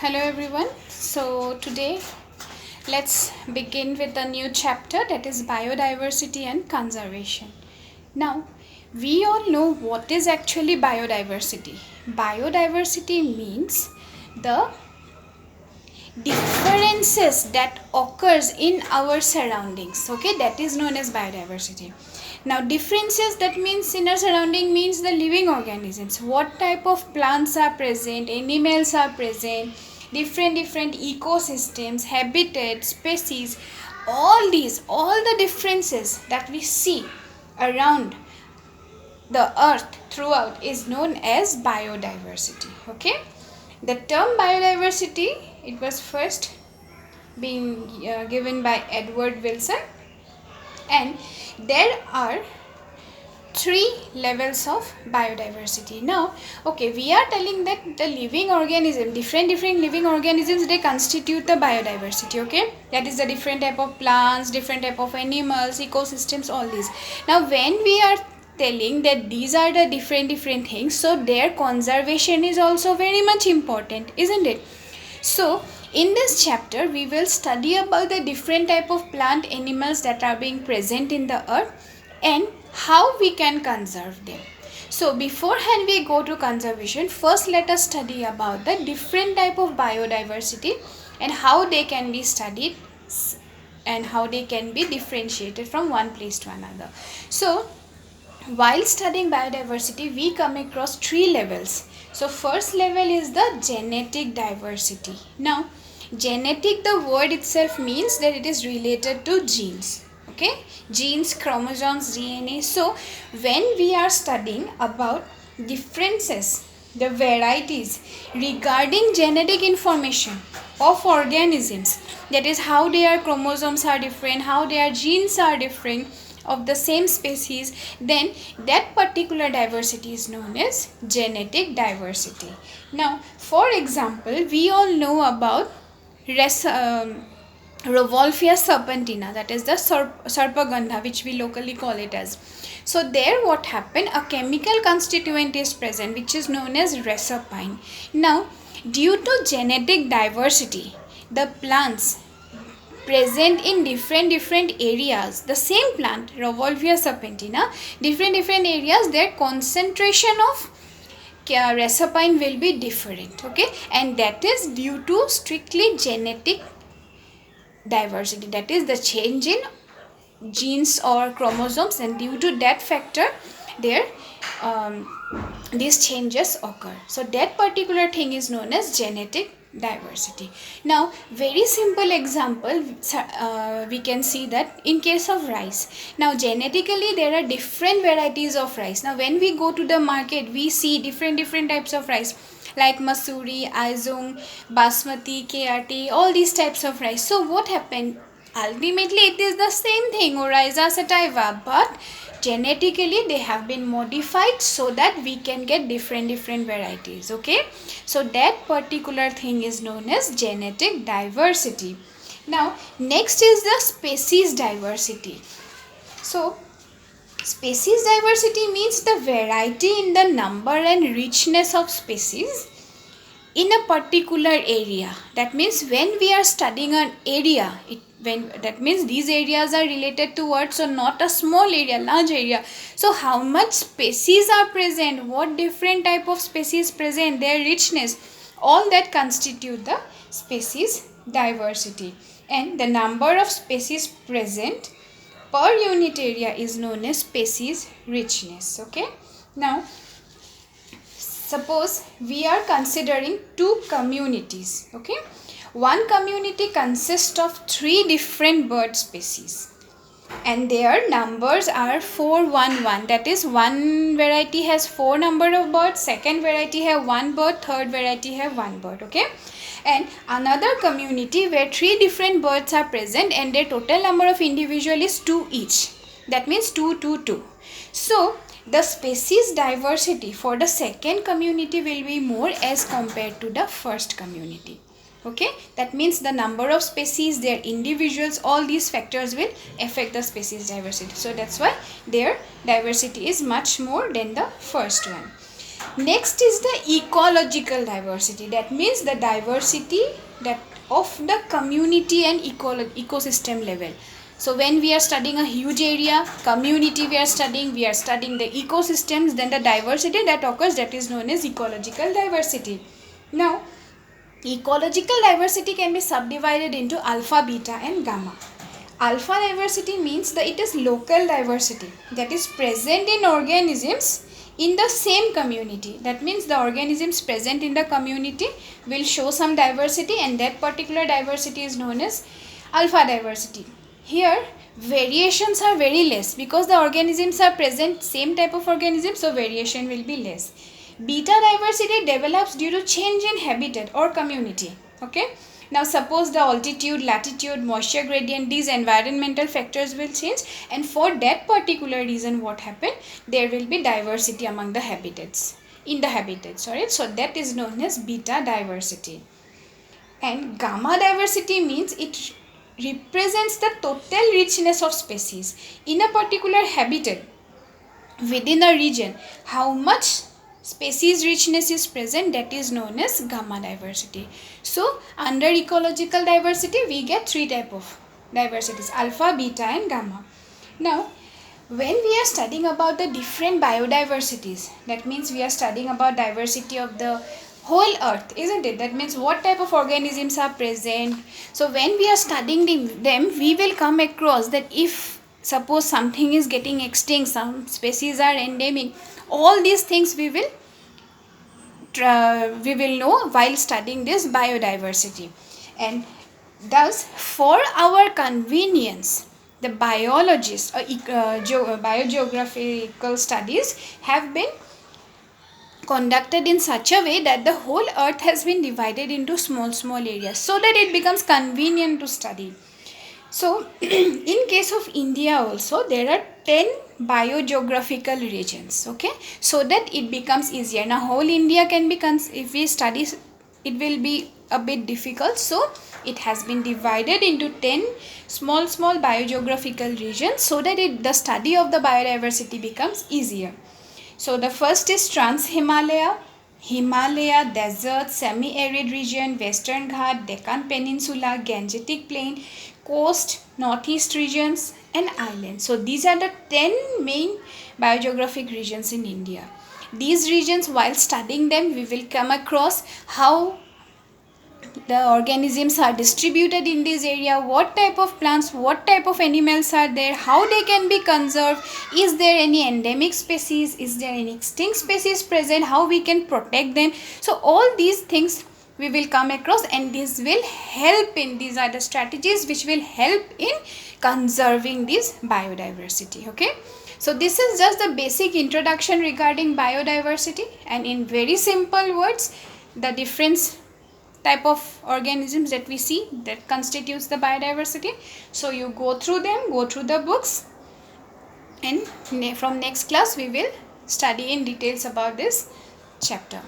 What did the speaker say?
Hello everyone. So today let's begin with a new chapter, that is biodiversity and conservation. Now we all know what is actually biodiversity. Biodiversity means the differences that occurs in our surroundings. Okay, that is known as biodiversity. Now differences, that means in our surrounding, means the living organisms, what type of plants are present, animals are present, different ecosystems, habitat, species, all the differences that we see around the earth throughout is known as biodiversity. Okay, the term biodiversity, it was first being given by Edward Wilson, and there are three levels of biodiversity. Now, okay, we are telling that the living organism, different living organisms, they constitute the biodiversity. Okay, that is the different type of plants, different type of animals, ecosystems, all these. Now when we are telling that these are the different things, so their conservation is also very much important, isn't it? So in this chapter we will study about the different type of plant, animals that are being present in the earth and how we can conserve them. So beforehand we go to conservation, first let us study about the different type of biodiversity and how they can be studied and how they can be differentiated from one place to another. So while studying biodiversity, we come across three levels. So first level is the genetic diversity. Now genetic, the word itself means that it is related to genes. Okay, genes, chromosomes, DNA. So when we are studying about differences, the varieties regarding genetic information of organisms, that is how their chromosomes are different, how their genes are different of the same species, then that particular diversity is known as genetic diversity. Now for example, we all know about Revolvia serpentina, that is the Sarpagandha, which we locally call it as. So there what happened, a chemical constituent is present which is known as reserpine. Now due to genetic diversity, the plants present in different areas, the same plant Revolvia serpentina, different areas, their concentration of reserpine will be different. Okay, and that is due to strictly genetic diversity, that is the change in genes or chromosomes, and due to that factor there these changes occur. So that particular thing is known as genetic diversity. Now very simple example, we can see that in case of rice, now genetically there are different varieties of rice. Now when we go to the market, we see different types of rice like Masuri, Aizung, Basmati, KRT, all these types of rice. So what happened? Ultimately it is the same thing, Oryza sativa, but genetically they have been modified so that we can get different varieties. Okay, so that particular thing is known as genetic diversity. Now next is the species diversity. So species diversity means the variety in the number and richness of species in a particular area. That means when we are studying an area, that means these areas are related to what? So not a small area, large area. So how much species are present, what different type of species present, their richness, all that constitute the species diversity. And the number of species present per unit area is known as species richness. Okay, now suppose we are considering two communities. Okay, one community consists of three different bird species and their numbers are 411, that is one variety has 4 number of birds, second variety have 1 bird, third variety have 1 bird. Okay, and another community where 3 different birds are present and their total number of individual is 2 each, that means 2 2 2. So the species diversity for the second community will be more as compared to the first community. Okay, that means the number of species, their individuals, all these factors will affect the species diversity. So that's why their diversity is much more than the first one. Next is the ecological diversity. That means the diversity that of the community and ecosystem level. So when we are studying a huge area, community we are studying the ecosystems, then the diversity that occurs, that is known as ecological diversity. Now, ecological diversity can be subdivided into alpha, beta and gamma. Alpha diversity means that it is local diversity that is present in organisms in the same community. That means the organisms present in the community will show some diversity, and that particular diversity is known as alpha diversity. Here variations are very less because the organisms are present, same type of organisms, so variation will be less. Beta diversity develops due to change in habitat or community. Okay. Now suppose the altitude, latitude, moisture gradient, these environmental factors will change, and for that particular reason what happened, there will be diversity among the habitats, in the habitat, sorry. So that is known as beta diversity. And gamma diversity means it represents the total richness of species in a particular habitat within a region. How much species richness is present, that is known as gamma diversity. So under ecological diversity we get three type of diversities: alpha, beta and gamma. Now when we are studying about the different biodiversities, that means we are studying about diversity of the whole earth, isn't it? That means what type of organisms are present. So when we are studying them, we will come across that if suppose something is getting extinct, some species are endemic, all these things we will know while studying this biodiversity. And thus for our convenience, the biologists or biogeographical studies have been conducted in such a way that the whole earth has been divided into small areas so that it becomes convenient to study. So in case of India also, there are 10 biogeographical regions, okay, so that it becomes easier. Now whole India can be, if we study, it will be a bit difficult, so it has been divided into 10 small biogeographical regions so that the study of the biodiversity becomes easier. So the first is Trans-Himalaya, Himalaya, desert, semi-arid region, Western Ghat, Deccan Peninsula, Gangetic Plain, coast, northeast regions and islands. So these are the 10 main biogeographic regions in India. These regions, while studying them, we will come across how the organisms are distributed in this area, what type of plants, what type of animals are there, how they can be conserved, is there any endemic species, is there any extinct species present, how we can protect them. So all these things we will come across, and this will help in, these are the strategies which will help in conserving this biodiversity. Okay, so this is just the basic introduction regarding biodiversity, and in very simple words, the difference type of organisms that we see that constitutes the biodiversity. So you go through them, go through the books, and from next class we will study in details about this chapter.